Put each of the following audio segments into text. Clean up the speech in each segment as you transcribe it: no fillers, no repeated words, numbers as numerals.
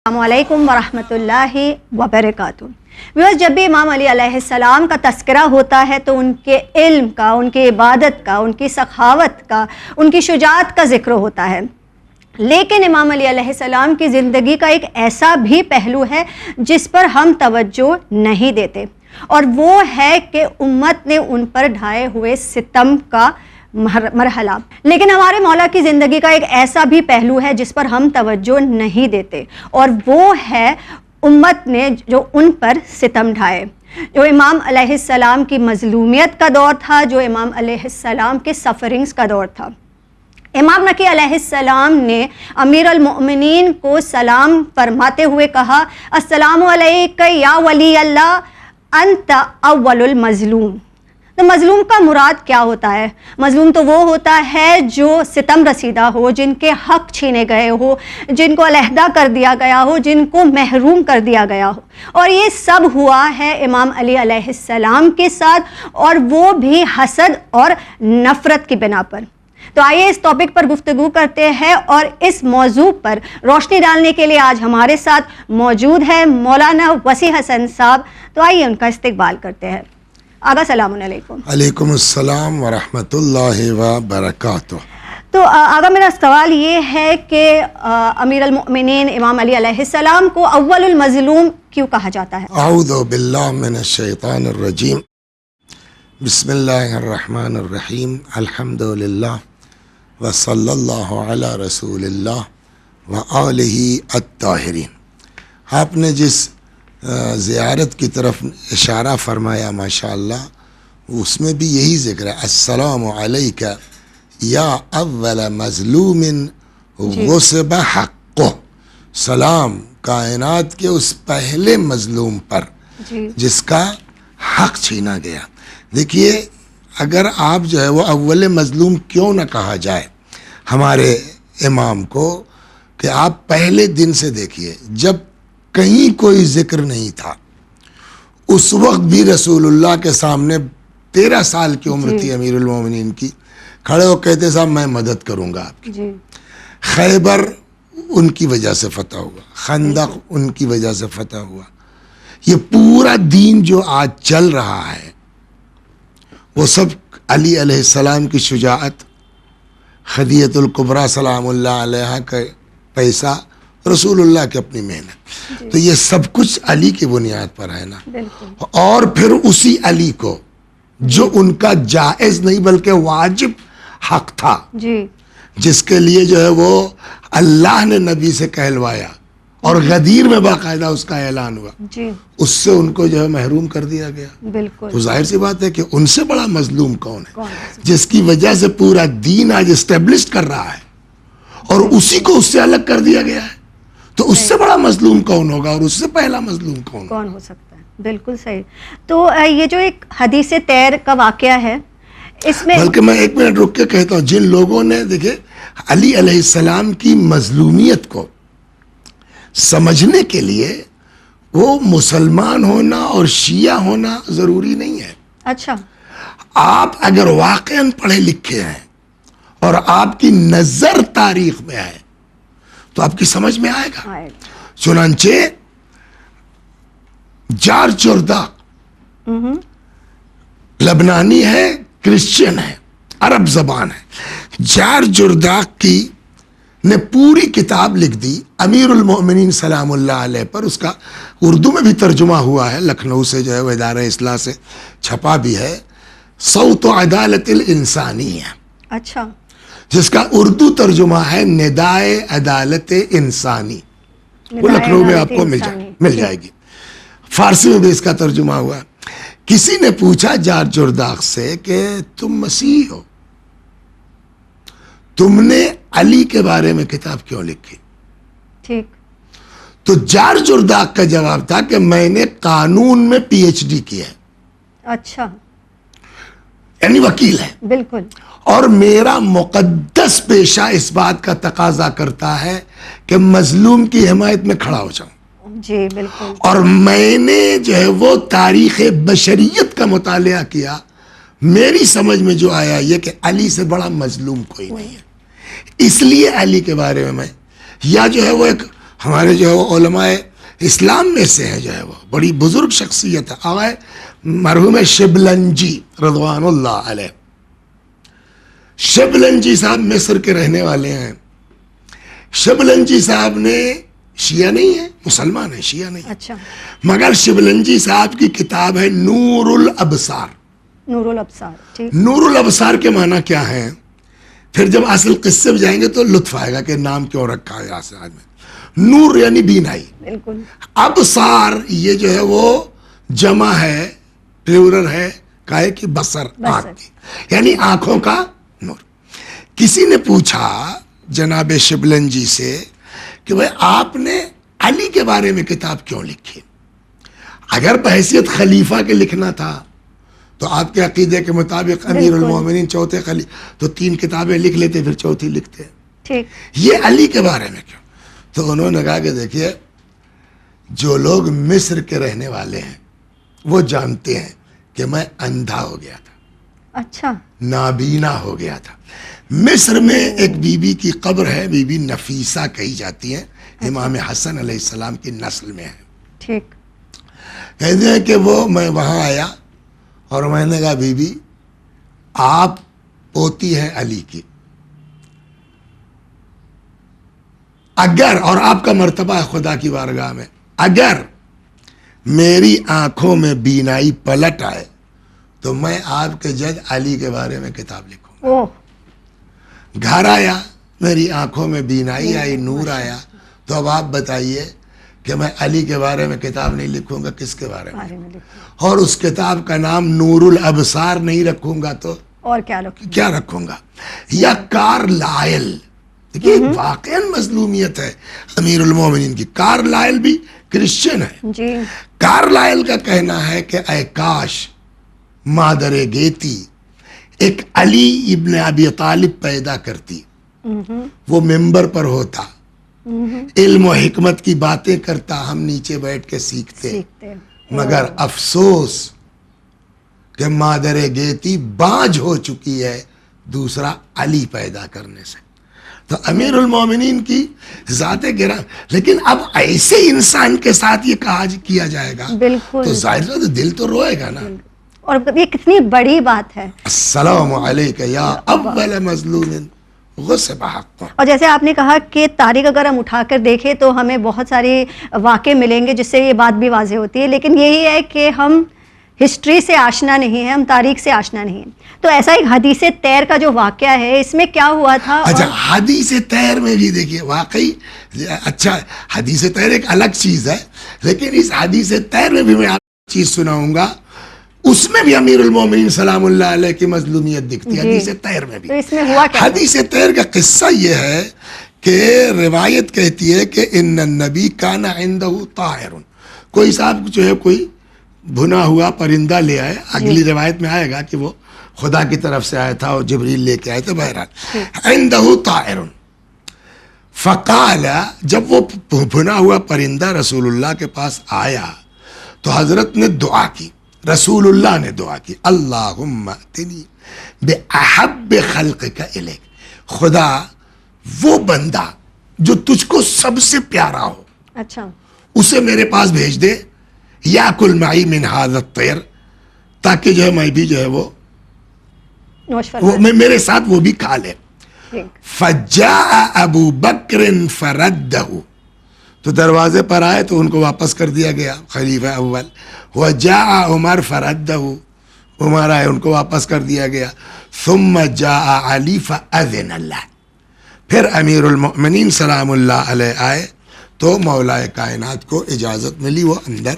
السلام علیکم ورحمۃ اللہ وبرکاتہ۔ جب بھی امام علی علیہ السلام کا تذکرہ ہوتا ہے تو ان کے علم کا، ان کی عبادت کا، ان کی سخاوت کا، ان کی شجاعت کا ذکر ہوتا ہے، لیکن امام علی علیہ السلام کی زندگی کا ایک ایسا بھی پہلو ہے جس پر ہم توجہ نہیں دیتے، اور وہ ہے کہ امت نے ان پر ڈھائے ہوئے ستم کا مرحلہ۔ لیکن ہمارے مولا کی زندگی کا ایک ایسا بھی پہلو ہے جس پر ہم توجہ نہیں دیتے، اور وہ ہے امت نے جو ان پر ستم ڈھائے، جو امام علیہ السلام کی مظلومیت کا دور تھا، جو امام علیہ السلام کے سفرنگز کا دور تھا۔ امام نقی علیہ السلام نے امیر المؤمنین کو سلام فرماتے ہوئے کہا، السلام علیک یا ولی اللہ انت اول المظلوم۔ تو مظلوم کا مراد کیا ہوتا ہے؟ مظلوم تو وہ ہوتا ہے جو ستم رسیدہ ہو، جن کے حق چھینے گئے ہو، جن کو علیحدہ کر دیا گیا ہو، جن کو محروم کر دیا گیا ہو، اور یہ سب ہوا ہے امام علی علیہ السلام کے ساتھ، اور وہ بھی حسد اور نفرت کی بنا پر۔ تو آئیے اس ٹاپک پر گفتگو کرتے ہیں، اور اس موضوع پر روشنی ڈالنے کے لیے آج ہمارے ساتھ موجود ہے مولانا وسیع حسن صاحب۔ تو آئیے ان کا استقبال کرتے ہیں۔ آغا السلام علیکم۔ علیکم السلام ورحمۃ اللہ وبرکاتہ۔ تو آغا میرا سوال یہ ہے کہ امیر المؤمنین امام علی علیہ السلام کو اول المظلوم کیوں کہا جاتا ہے؟ اعوذ باللہ من الشیطان الرجیم، بسم اللہ الرحمن الرحیم، الحمد للہ وصلی اللہ علی رسول اللہ وآلہ الطاہرین۔ آپ نے جس زیارت کی طرف اشارہ فرمایا ماشاءاللہ، اس میں بھی یہی ذکر ہے، السلام علیک یا اول مظلوم غصب حقہ، سلام کائنات کے اس پہلے مظلوم پر جس کا حق چھینا گیا۔ دیکھیے، اگر آپ جو ہے وہ اول مظلوم کیوں نہ کہا جائے ہمارے امام کو، کہ آپ پہلے دن سے دیکھیے، جب کہیں کوئی ذکر نہیں تھا، اس وقت بھی رسول اللہ کے سامنے 13 سال کی عمر تھی امیر المومنین کی، کھڑے ہو کہتے صاحب میں مدد کروں گا آپ کی۔ خیبر ان کی وجہ سے فتح ہوا، خندق ان کی وجہ سے فتح ہوا۔ یہ پورا دین جو آج چل رہا ہے وہ سب علی علیہ السلام کی شجاعت، خدیجہ الکبریٰ سلام اللہ علیہا کا پیسہ، رسول اللہ کی اپنی محنت، تو یہ سب کچھ علی کی بنیاد پر ہے نا۔ اور پھر اسی علی کو جو ان کا جائز نہیں بلکہ واجب حق تھا، جس کے لیے جو ہے وہ اللہ نے نبی سے کہلوایا، اور غدیر میں باقاعدہ اس کا اعلان ہوا، اس سے ان کو جو ہے محروم کر دیا گیا۔ تو ظاہر سی بات ہے کہ ان سے بڑا مظلوم کون ہے، جس کی وجہ سے پورا دین آج اسٹیبلش کر رہا ہے، اور اسی کو اس سے الگ کر دیا گیا ہے۔ تو اس سے بڑا مظلوم کون ہوگا، اور اس سے پہلا مظلوم کون ہو سکتا ہے؟ بالکل صحیح۔ تو یہ جو ایک حدیث تیر کا واقعہ ہے، اس میں بلکہ میں ایک منٹ رک کے کہتا ہوں، جن لوگوں نے دیکھے علی علیہ السلام کی مظلومیت کو سمجھنے کے لیے وہ مسلمان ہونا اور شیعہ ہونا ضروری نہیں ہے۔ اچھا، آپ اگر واقعاً پڑھے لکھے ہیں اور آپ کی نظر تاریخ میں ہے تو آپ کی سمجھ میں آئے گا۔ چنانچہ جار چردہ لبنانی ہے، کرسچن ہے، عرب زبان ہے، جار جرداق کی نے پوری کتاب لکھ دی امیر المؤمنین سلام اللہ علیہ پر۔ اس کا اردو میں بھی ترجمہ ہوا ہے، لکھنؤ سے جو ہے وہ ادارہ اصلاح سے چھپا بھی ہے، صوت عدالت الانسانیہ، اچھا، جس کا اردو ترجمہ ہے ندائے عدالت انسانی۔ وہ لکھنؤ میں آپ کو مل جائے گی۔ فارسی میں بھی اس کا ترجمہ ہوا۔ کسی نے پوچھا جار جرداق سے کہ تم مسیحی ہو، تم نے علی کے بارے میں کتاب کیوں لکھی؟ ٹھیک۔ تو جار جرداق کا جواب تھا کہ میں نے قانون میں پی ایچ ڈی کیا ہے۔ اچھا، یعنی وکیل ہے۔ بالکل۔ اور میرا مقدس پیشہ اس بات کا تقاضا کرتا ہے کہ مظلوم کی حمایت میں کھڑا ہو جاؤں۔ جی بالکل۔ اور میں نے جو ہے وہ تاریخ بشریت کا مطالعہ کیا، میری سمجھ میں جو آیا یہ کہ علی سے بڑا مظلوم کوئی نہیں ہے، اس لیے علی کے بارے میں یا جو ہے وہ ایک ہمارے جو ہے وہ علماء اسلام میں سے ہیں، جو ہے وہ بڑی بزرگ شخصیت ہے، آقا مرحوم شبلنجی رضوان اللہ علیہ. شبلنجی صاحب مصر کے رہنے والے ہیں. شبلنجی صاحب نے شیعہ نہیں ہے، مسلمان ہے، شیعہ نہیں ہے. اچھا. مگر شبلنجی صاحب کی کتاب ہے نور الابصار. نور الابصار. ٹھیک. نور الابصار کے معنی کیا ہیں؟ پھر جب اصل قصے میں جائیں گے تو لطف آئے گا کہ نام کیوں رکھا ہے آج میں. نور یعنی بینائی. بالکل. ابصار یہ جو ہے وہ جمع ہے، پلورل ہے، کائے کی بصر، آنکھ کی، یعنی آنکھوں کا نور. کسی نے پوچھا جناب شبلنجی سے کہ بھئی آپ نے علی کے بارے میں کتاب کیوں لکھی؟ اگر بحیثیت خلیفہ کے لکھنا تھا تو آپ کے عقیدے کے مطابق امیر المومنین چوتھے خلیفہ تو 3 کتابیں لکھ لیتے، پھر چوتھی لکھتے. ٹھیک. یہ علی کے بارے میں کیوں؟ تو انہوں نے کہا کہ دیکھیے، جو لوگ مصر کے رہنے والے ہیں وہ جانتے ہیں کہ میں اندھا ہو گیا تھا. اچھا. نابینا ہو گیا تھا. مصر میں ایک بی بی کی قبر ہے، بی بی نفیسہ کہی جاتی ہے، امام حسن علیہ السلام کی نسل میں ہے. ٹھیک. کہتے ہیں کہ وہ میں وہاں آیا اور میں نے کہا بی بی آپ پوتی ہیں علی کی، اگر، اور آپ کا مرتبہ ہے خدا کی بارگاہ میں، اگر میری آنکھوں میں بینائی پلٹ آئے تو میں آپ کے جج علی کے بارے میں کتاب لکھوں. اوہ. گھر آیا، میری آنکھوں میں بینائی آئی، نور آیا، تو اب آپ بتائیے کہ میں علی کے بارے میں کتاب نہیں لکھوں گا، کس کے بارے میں؟ اور اس کتاب کا نام نور الابصار نہیں رکھوں گا تو اور کیا رکھوں گا؟ یا کارلائل، دیکھیے واقعاً مظلومیت ہے امیر المومنین کی. کارلائل بھی کرسچن ہے. جی. کارلائل کا کہنا ہے کہ اے کاش مادر گیتی ایک علی ابن ابی طالب پیدا کرتی، وہ ممبر پر ہوتا، علم و حکمت کی باتیں کرتا، ہم نیچے بیٹھ کے سیکھتے. مگر افسوس کہ مادر گیتی بانجھ ہو چکی ہے دوسرا علی پیدا کرنے سے. تو امیر المومنین کی ذات گراں، لیکن اب ایسے انسان کے ساتھ یہ کیا جائے گا تو ظاہر ہے دل تو روئے گا نا. اور یہ کتنی بڑی بات ہے. السلام علیکہ یا اول مظلوم غصب حق. اور جیسے آپ نے کہا کہ تاریخ اگر ہم اٹھا کر دیکھیں تو ہمیں بہت سارے واقعے ملیں گے جس سے یہ بات بھی واضح ہوتی ہے، لیکن یہی ہے کہ ہم ہسٹری سے آشنا نہیں ہیں، ہم تاریخ سے آشنا نہیں ہیں. تو ایسا ایک حدیث تیر کا جو واقعہ ہے، اس میں کیا ہوا تھا؟ اچھا، حدیث تیر میں بھی دیکھیے واقعی اچھا، حدیث تیر ایک الگ چیز ہے، لیکن اس حدیث تیر میں بھی میں آپ کو چیز سناؤں گا، اس میں بھی امیر المومنین سلام اللہ علیہ کی مظلومیت دکھتی ہے. حدیث تیر میں بھی. اس میں ہوا کیا؟ حدیث تیر کا قصہ یہ ہے کہ روایت کہتی ہے کہ ان النبی کان عنده طائر، کوئی صاحب جو ہے کوئی بھنا ہوا پرندہ لے آئے. اگلی روایت میں آئے گا کہ وہ خدا کی طرف سے آیا تھا اور جبریل لے کے آئے تھے. بہرحال عنده طائر، فقال، جب وہ بھنا ہوا پرندہ رسول اللہ کے پاس آیا تو حضرت نے دعا کی، رسول اللہ نے دعا کی، اللہم اتنی بأحب خلقک الیک، خدا وہ بندہ جو تجھ کو سب سے پیارا ہو، اچھا، اسے میرے پاس بھیج دے، یاکل معی من ھذا الطیر، تاکہ جو ہے میں بھی جو ہے وہ میرے ساتھ وہ بھی کھا لے. فجاء ابو بکر فردہ، تو دروازے پر آئے تو ان کو واپس کر دیا گیا، خلیفہ اول. وجاء عمر فردہ، عمر آئے ان کو واپس کر دیا گیا. ثم جاء علی فاذن اللہ، پھر امیر المؤمنین سلام اللہ علیہ آئے تو مولا کائنات کو اجازت ملی، وہ اندر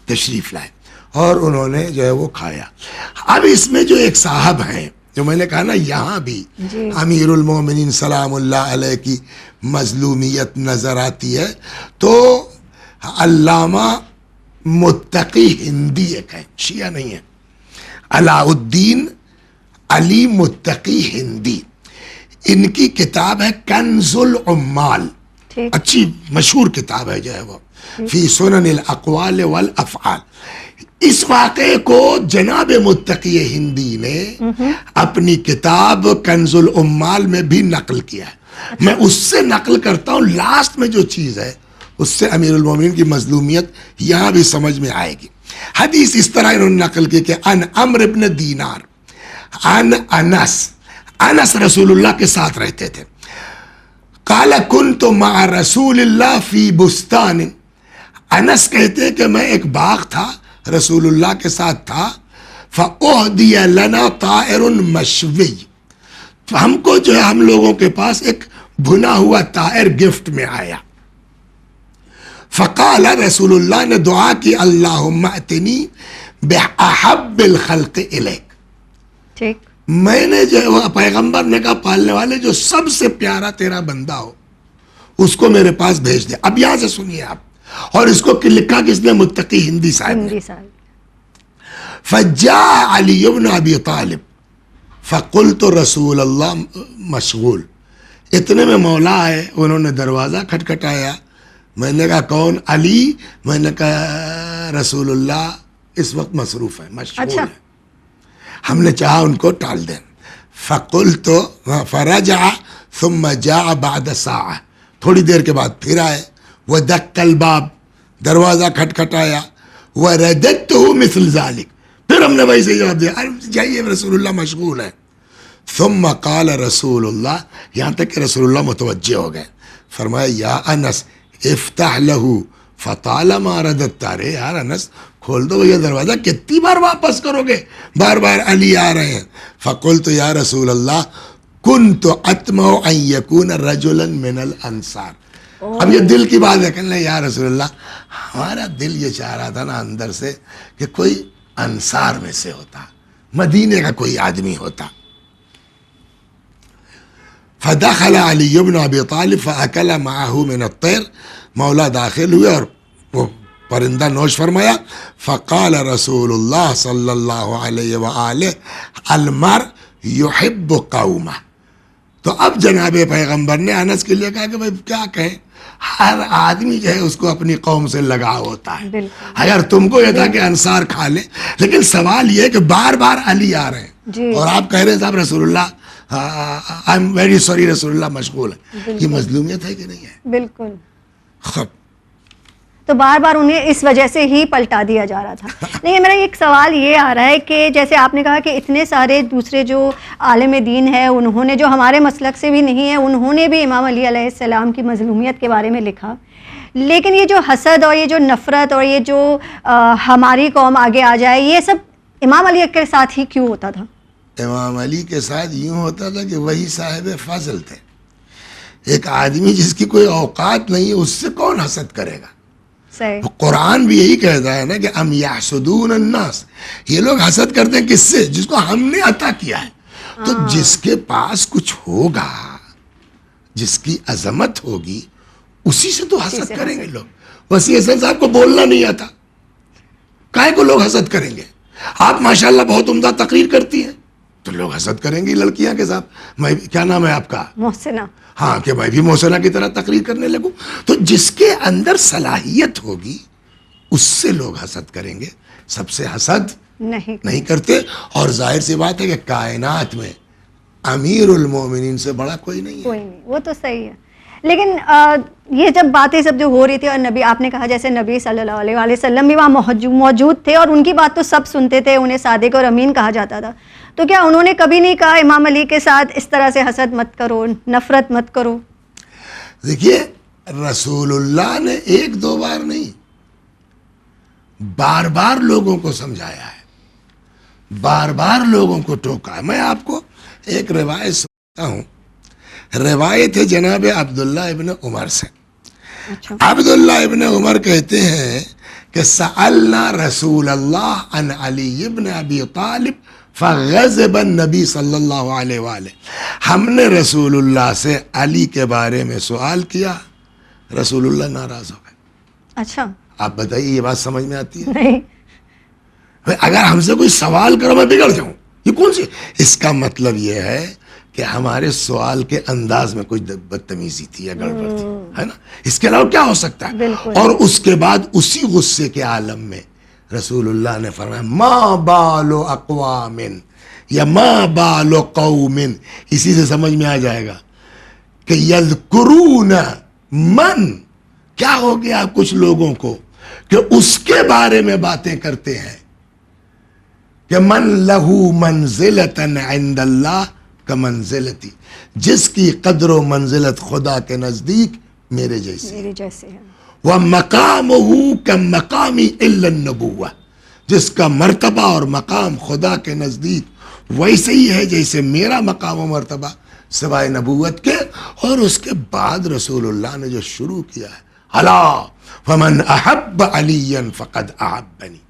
تشریف لائے اور انہوں نے جو ہے وہ کھایا. اب اس میں جو ایک صاحب ہیں، جو میں نے کہا نا یہاں بھی امیر المومنین سلام اللہ علیہ کی مظلومیت نظر آتی ہے، تو علامہ متقی ہندی ایک ہے، شیعہ نہیں ہے، علاء الدین علی متقی ہندی، ان کی کتاب ہے کنز العمال، اچھی مشہور کتاب ہے جو ہے وہ فی سنن الاقوال والافعال. اس واقعے کو جناب متقی ہندی نے اپنی کتاب کنز العمال میں بھی نقل کیا ہے. میں اس سے نقل کرتا ہوں، لاسٹ میں جو چیز ہے اس سے امیر المومنین کی مظلومیت یہاں بھی سمجھ میں آئے گی. حدیث اس طرح انہوں نے نقل کی کہ ان عمرو ابن دینار ان انس رسول اللہ کے ساتھ رہتے تھے. قال كنت مع رسول اللہ فی بستان. انس کہتے کہ میں ایک باغ تھا, رسول اللہ کے ساتھ تھا. فأهدي لنا طائر مشوی, ہم کو جو ہے ہم لوگوں کے پاس ایک بھنا ہوا طائر گفٹ میں آیا. فقال رسول اللہ نے دعا کی اللہم اتنی بأحب الخلق الیک. ٹھیک. میں نے جو پیغمبر نے کہا پالنے والے جو سب سے پیارا تیرا بندہ ہو اس کو میرے پاس بھیج دے. اب یہاں سے سنیے آپ, اور اس کو لکھا کس نے؟ متقی ہندی صاحب نے. فجاء علی بن ابی طالب فقلت رسول اللہ مشغول. اتنے میں مولا آئے, انہوں نے دروازہ کھٹکھٹایا. میں نے کہا کون؟ علی. میں نے کہا رسول اللہ اس وقت مصروف ہے, مشغول ہے. ہم نے چاہا ان کو ٹال دیں. فقلت فرجع ثم جاء بعد ساعة, تھوڑی دیر کے بعد پھر آئے. ودق الباب, دروازہ کھٹکھٹایا. ورددته مثل ذلك, پھر ہم نے ویسے جواب دیا جائیے رسول اللہ مشغول ہے. ثم قال رسول اللہ, یہاں تک کہ رسول اللہ متوجہ ہو گئے. فرمایا یا انس افتح له فطالما رددت. رے یار انس کھول دو یہ دروازہ, کتنی بار واپس کرو گے, بار بار علی آ رہے ہیں. فقلت یا رسول اللہ كنت اطمع ان يكون رجلا من الانصار. اب یہ دل کی بات ہے, کہنے یا رسول اللہ ہمارا دل یہ چاہ رہا تھا نا اندر سے کہ کوئی انصار میں سے ہوتا, مدینے کا کوئی آدمی ہوتا. فدخل علی بن ابی طالب فاکل معه من الطیر. مولا داخل ہوئے اور وہ پرندہ نوش فرمایا. فقال رسول اللہ صلی اللہ علیہ وآلہ المرء یحب قومہ. تو اب جناب پیغمبر نے انس کے لیے کہا کہ بھائی کیا کہیں, ہر آدمی جو ہے اس کو اپنی قوم سے لگاؤ ہوتا ہے. اگر تم کو یہ تھا کہ انصار کھا لے, لیکن سوال یہ ہے کہ بار بار علی آ رہے ہیں اور آپ کہہ رہے ہیں صاحب رسول اللہ آئی ایم ویری سوری رسول اللہ مشغول ہے. یہ مظلومیت ہے کہ نہیں ہے؟ بالکل. خب تو بار بار انہیں اس وجہ سے ہی پلٹا دیا جا رہا تھا. لیکن میرا ایک سوال یہ آ رہا ہے کہ جیسے آپ نے کہا کہ اتنے سارے دوسرے جو عالم دین ہے انہوں نے, جو ہمارے مسلک سے بھی نہیں ہے, انہوں نے بھی امام علی علیہ السلام کی مظلومیت کے بارے میں لکھا. لیکن یہ جو حسد اور یہ جو نفرت اور یہ جو ہماری قوم آگے آ جائے, یہ سب امام علی کے ساتھ ہی کیوں ہوتا تھا؟ امام علی کے ساتھ یوں ہوتا تھا کہ وہی صاحب فضل تھے. ایک آدمی جس کی کوئی اوقات نہیں ہے اس سے کون حسد کرے گا؟ قرآن بھی یہی کہتا ہے نا کہ ام یحسدون الناس, یہ لوگ حسد کرتے ہیں کس سے؟ جس کو ہم نے عطا کیا ہے. تو جس کے پاس کچھ ہوگا, جس کی عظمت ہوگی, اسی سے تو حسد کریں گے لوگ. وسیع حسن صاحب کو بولنا نہیں آتا, کائے کو لوگ حسد کریں گے؟ آپ ماشاءاللہ بہت عمدہ تقریر کرتی ہیں تو لوگ حسد کریں گی لڑکیاں کے ساتھ. میں کیا نام ہے آپ کا؟ محسنہ. ہاں, کہ میں بھی محسنہ کی طرح تقریر کرنے لگوں. تو جس کے اندر صلاحیت ہوگی اس سے لوگ حسد کریں گے, سب سے حسد نہیں کرتے. اور ظاہر سی بات ہے کہ کائنات میں امیر المومنین سے بڑا کوئی نہیں ہے. وہ تو صحیح ہے. لیکن یہ جب باتیں سب جو ہو رہی تھی, اور نبی, آپ نے کہا جیسے نبی صلی اللہ علیہ وآلہ وسلم بھی وہاں موجود تھے اور ان کی بات تو سب سنتے تھے, انہیں صادق اور امین کہا جاتا تھا, تو کیا انہوں نے کبھی نہیں کہا امام علی کے ساتھ اس طرح سے حسد مت کرو, نفرت مت کرو؟ دیکھیے رسول اللہ نے ایک دو بار نہیں, بار بار لوگوں کو سمجھایا ہے, بار بار لوگوں کو ٹوکا ہے. میں آپ کو ایک روایت سناتا ہوں. روایت ہے جناب عبداللہ ابن عمر سے. عبداللہ ابن عمر کہتے ہیں کہ سألنا رسول اللہ عن علی ابن ابی طالب فغضب النبی صلی اللہ علیہ وآلہ. ہم نے رسول اللہ سے علی کے بارے میں سوال کیا, رسول اللہ ناراض ہو گئے. اچھا, آپ بتائیے یہ بات سمجھ میں آتی ہے؟ نہیں. اگر ہم سے کوئی سوال کرو میں بگڑ جاؤں, یہ کون سی؟ اس کا مطلب یہ ہے کہ ہمارے سوال کے انداز میں کوئی بدتمیزی تھی یا گڑبڑ تھی, ہے نا. اس کے علاوہ کیا ہو سکتا ہے؟ اور اس کے بعد اسی غصے کے عالم میں رسول اللہ نے فرمایا ما بال اقوام یا ما بال قوم. اسی سے سمجھ میں آ جائے گا کہ یذکرون من, کیا ہو گیا کچھ لوگوں کو کہ اس کے بارے میں باتیں کرتے ہیں کہ من لہو منزلۃ عند اللہ کمنزلتی، جس کی قدر و منزلت خدا کے نزدیک میرے جیسی، میرے جیسے ہے. وَمَقَامُهُ كَمَّقَامِ إِلَّا النَّبُوَّةِ، جس کا مرتبہ اور مقام خدا کے نزدیک ویسے ہی ہے جیسے میرا مقام و مرتبہ سوائے نبوت کے. اور اس کے بعد رسول اللہ نے جو شروع کیا ہے، الا فمن احب علیًا فقد احبنی،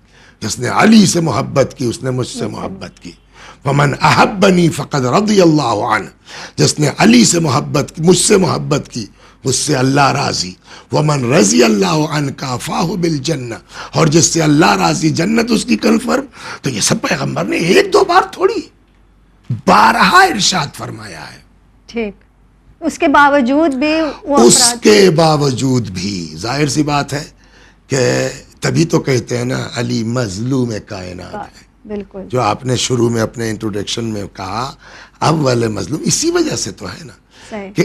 جس نے علی سے محبت کی اس نے مجھ سے محبت کی. ومن احبنی فقد رضی اللہ عنہ، جس نے علی سے محبت کی، مجھ سے محبت کی، اس سے اللہ راضی. ومن رضی اللہ عنہ کافاہ بالجنہ، اور جس سے اللہ راضی جنت اس کی کنفرم. تو یہ سب پیغمبر نے ایک دو بار تھوڑی، بارہا ارشاد فرمایا ہے. ٹھیک. اس کے باوجود بھی وہ اس کے باوجود بھی ظاہر سی بات ہے کہ تبھی تو کہتے ہیں نا علی مظلوم کائنات ہے. بالکل جو آپ نے شروع میں اپنے انٹروڈکشن میں کہا اول مظلوم، اسی وجہ سے تو ہے نا صحیح. کہ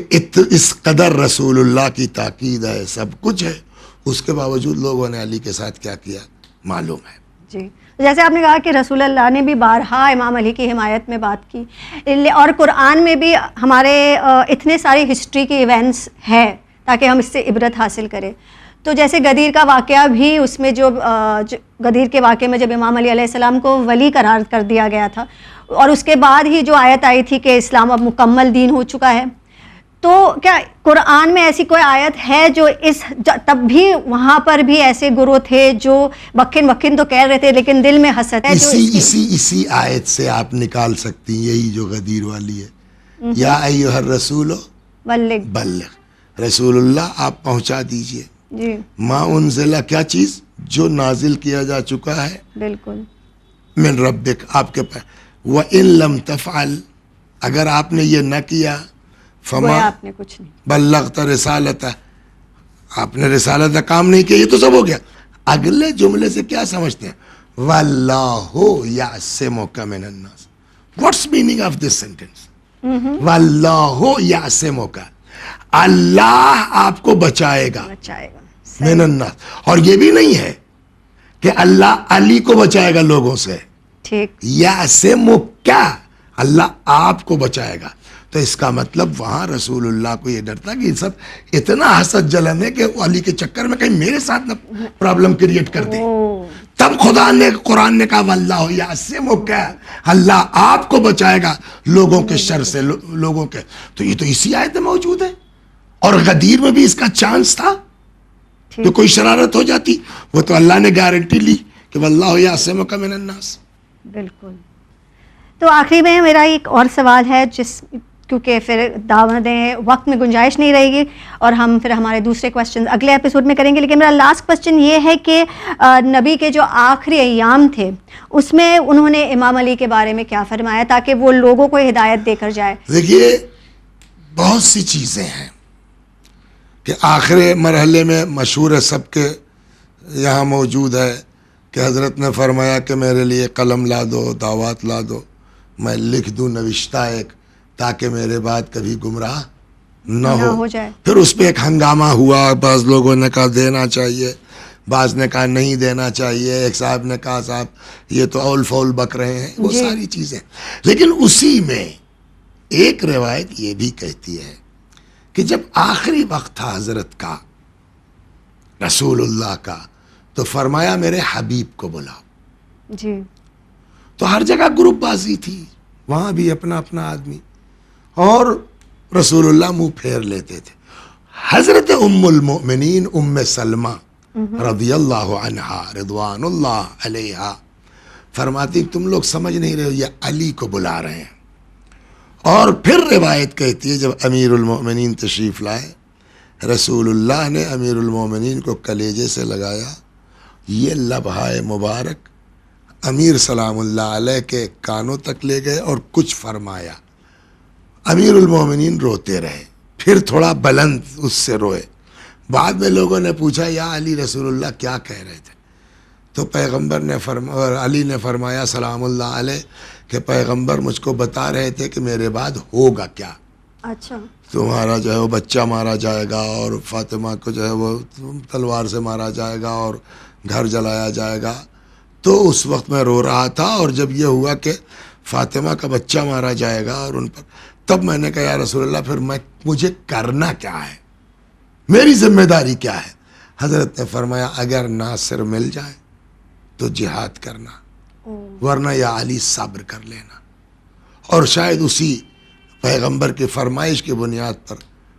اس قدر رسول اللہ کی تاکید ہے، سب کچھ ہے، اس کے باوجود لوگوں نے علی کے ساتھ کیا کیا معلوم ہے. جی. جیسے آپ نے کہا کہ رسول اللہ نے بھی بارہا امام علی کی حمایت میں بات کی، اور قرآن میں بھی ہمارے اتنے سارے ہسٹری کے ایونٹس ہیں تاکہ ہم اس سے عبرت حاصل کریں. تو جیسے غدیر کا واقعہ بھی، اس میں جو غدیر کے واقعے میں جب امام علی علیہ السلام کو ولی قرار کر دیا گیا تھا، اور اس کے بعد ہی جو آیت آئی تھی کہ اسلام اب مکمل دین ہو چکا ہے، تو کیا قرآن میں ایسی کوئی آیت ہے جو تب بھی وہاں پر بھی ایسے گروہ تھے جو وکن تو کہہ رہے تھے لیکن دل میں حسد ہے؟ اسی آیت سے آپ نکال سکتی ہیں، یہی جو غدیر والی ہے، یا ایھا الرسول بلغ، رسول اللہ آپ پہنچا دیجئے جی ما انزلہ، کیا چیز جو نازل کیا جا چکا ہے بالکل من ربک، آپ کے پاس. وَإِن لَمْ تَفْعَلْ، اگر آپ نے یہ نہ کیا، فما آپ نے کچھ نہیں بلغت رسالتہ، آپ نے رسالت کا کام نہیں کیا. یہ تو سب ہو گیا. اگلے جملے سے کیا سمجھتے ہیں؟ وَاللَّهُ يَعْصِمُكَ مِنَ النَّاسِ. What's meaning of this sentence? وَاللَّهُ يَعْصِمُكَ، اللہ آپ کو بچائے گا بچائے گا. من الناس. اور یہ بھی نہیں ہے کہ اللہ علی کو بچائے گا لوگوں سے، ٹھیک. یعصمک، اللہ آپ کو بچائے گا. تو اس کا مطلب وہاں رسول اللہ کو یہ ڈر تھا کہ سب اتنا حسد جلن ہے کہ علی کے چکر میں کہیں میرے ساتھ نہ پرابلم کریٹ کر دے. تب خدا نے قرآن نے کہا واللہ یعصمک، اللہ آپ کو بچائے گا لوگوں کے شر سے، لوگوں کے. تو یہ تو اسی آیت میں موجود ہے. اور غدیر میں بھی اس کا چانس تھا کہ کوئی شرارت ہو جاتی، وہ تو اللہ نے گارنٹی لی کہ واللہ یعصمک من الناس. بالکل. تو آخری میں میرا ایک اور سوال ہے، کیونکہ پھر دعوتیں وقت میں گنجائش نہیں رہے گی اور ہم پھر ہمارے دوسرے کویسچن اگلے ایپیسوڈ میں کریں گے، لیکن میرا لاسٹ کویسچن یہ ہے کہ نبی کے جو آخری ایام تھے اس میں انہوں نے امام علی کے بارے میں کیا فرمایا تاکہ وہ لوگوں کو ہدایت دے کر جائے؟ دیکھیے بہت سی چیزیں ہیں کہ آخری مرحلے میں مشہور ہے، سب کے یہاں موجود ہے کہ حضرت نے فرمایا کہ میرے لیے قلم لا دو، دعوات لا دو، میں لکھ دوں نوشتہ ایک، تاکہ میرے بعد کبھی گمراہ نہ ہو جائے. پھر اس پہ ایک ہنگامہ ہوا، بعض لوگوں نے کہا دینا چاہیے، بعض نے کہا نہیں دینا چاہیے، ایک صاحب نے کہا صاحب یہ تو اول فول بک رہے ہیں، وہ ساری چیزیں. لیکن اسی میں ایک روایت یہ بھی کہتی ہے کہ جب آخری وقت تھا حضرت کا، رسول اللہ کا، تو فرمایا میرے حبیب کو بلاؤ. جی. تو ہر جگہ گروپ بازی تھی، وہاں بھی اپنا اپنا آدمی، اور رسول اللہ منہ پھیر لیتے تھے. حضرت ام المؤمنین ام سلمہ رضی اللہ عنہا رضوان اللہ علیہا فرماتی تم لوگ سمجھ نہیں رہے ہو، یہ علی کو بلا رہے ہیں. اور پھر روایت کہتی ہے جب امیر المؤمنین تشریف لائے، رسول اللہ نے امیر المؤمنین کو کلیجے سے لگایا، یہ لبہائے مبارک امیر سلام اللہ علیہ کے کانوں تک لے گئے اور کچھ فرمایا. امیر المومنین روتے رہے، پھر تھوڑا بلند اس سے روئے. بعد میں لوگوں نے پوچھا یا علی رسول اللہ کیا کہہ رہے تھے؟ تو پیغمبر نے علی نے فرمایا سلام اللہ علیہ کہ پیغمبر مجھ کو بتا رہے تھے کہ میرے بعد ہوگا کیا. اچھا. تمہارا جو ہے وہ بچہ مارا جائے گا اور فاطمہ کو جو ہے وہ تلوار سے مارا جائے گا اور گھر جلایا جائے گا. تو اس وقت میں رو رہا تھا، اور جب یہ ہوا کہ فاطمہ کا بچہ مارا جائے گا اور ان پر، تب میں نے کہا یا رسول اللہ پھر مجھے کرنا کیا ہے، میری ذمہ داری کیا ہے؟ حضرت نے فرمایا اگر ناصر مل جائے تو جہاد کرنا، ورنہ یا علی صبر کر لینا. اور شاید اسی پیغمبر کی فرمائش کی بنیاد پر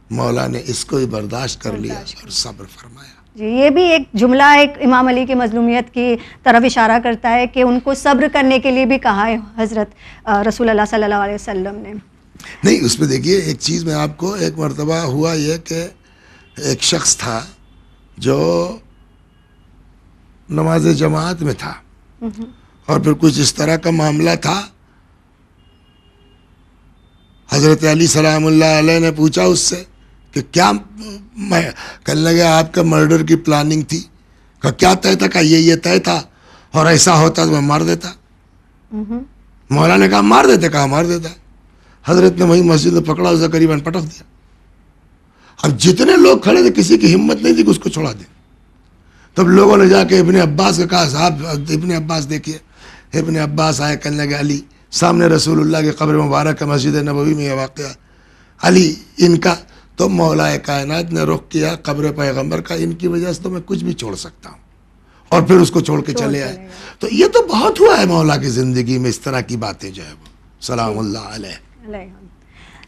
مولا نے اس کو ہی برداشت کر لیا اور صبر فرمایا. جی، یہ بھی ایک جملہ ایک امام علی کی مظلومیت کی طرف اشارہ کرتا ہے کہ ان کو صبر کرنے کے لیے بھی کہا ہے حضرت رسول اللہ صلی اللہ علیہ وسلم نے. نہیں، اس میں دیکھیے ایک چیز میں آپ کو، ایک مرتبہ ہوا یہ کہ ایک شخص تھا جو نماز جماعت میں تھا، اور پھر کچھ اس طرح کا معاملہ تھا. حضرت علی سلام اللہ علیہ نے پوچھا اس سے کہ کیا، میں کہنے لگا آپ کا مرڈر کی پلاننگ تھی. کہا کیا طے تھا؟ کہا یہ طے تھا، اور ایسا ہوتا تو میں مار دیتا. مولا نے کہا مار دیتے؟ کہا مار دیتا. حضرت نے وہیں مسجد میں پکڑا اسے قریباً پٹک دیا. اب جتنے لوگ کھڑے تھے کسی کی ہمت نہیں تھی کہ اس کو چھوڑا دے. تب لوگوں نے جا کے ابن عباس کو کہا صاحب ابن عباس دیکھیے. ابن عباس آئے، کہنے لگے علی سامنے رسول اللہ کی قبر مبارک ہے، مسجد نبوی میں یہ واقعہ، علی ان کا. تو مولا کائنات نے رخ کیا قبر پیغمبر کا، ان کی وجہ سے تو میں کچھ بھی چھوڑ سکتا ہوں، اور پھر اس کو چھوڑ کے چلے آئے. تو یہ تو بہت ہوا ہے مولا کی زندگی میں اس طرح کی باتیں جو ہے وہ سلام اللہ علیہ.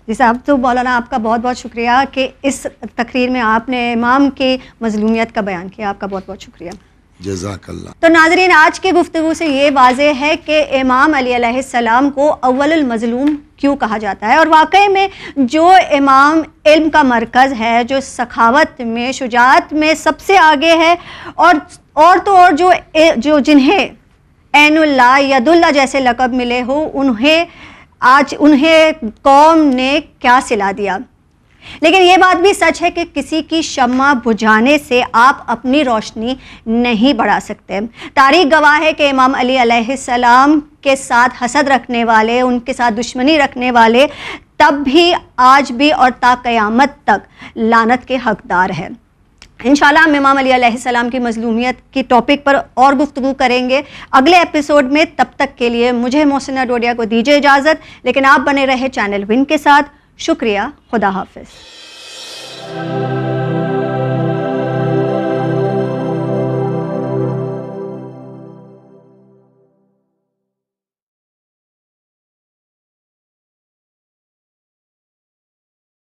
جی صاحب، تو مولانا آپ کا بہت بہت شکریہ کہ اس تقریر میں آپ نے امام کی مظلومیت کا بیان کیا. آپ کا بہت بہت شکریہ. جزاک اللہ. تو ناظرین، آج کی گفتگو سے یہ واضح ہے کہ امام علی علیہ السلام کو اول المظلوم کیوں کہا جاتا ہے، اور واقعی میں جو امام علم کا مرکز ہے، جو سخاوت میں، شجاعت میں سب سے آگے ہے، اور تو اور جو جنہیں عین اللہ، ید اللہ جیسے لقب ملے ہو، انہیں قوم نے کیا صلہ دیا. لیکن یہ بات بھی سچ ہے کہ کسی کی شمع بجھانے سے آپ اپنی روشنی نہیں بڑھا سکتے. تاریخ گواہ ہے کہ امام علی علیہ السلام کے ساتھ حسد رکھنے والے، ان کے ساتھ دشمنی رکھنے والے تب بھی، آج بھی اور تا قیامت تک لعنت کے حقدار ہیں. انشاءاللہ ہم امام علی علیہ السلام کی مظلومیت کی ٹاپک پر اور گفتگو کریں گے اگلے ایپیسوڈ میں. تب تک کے لیے مجھے محسنہ ڈوڈیا کو دیجیے اجازت، لیکن آپ بنے رہے چینل ون کے ساتھ. شکریہ. خدا حافظ.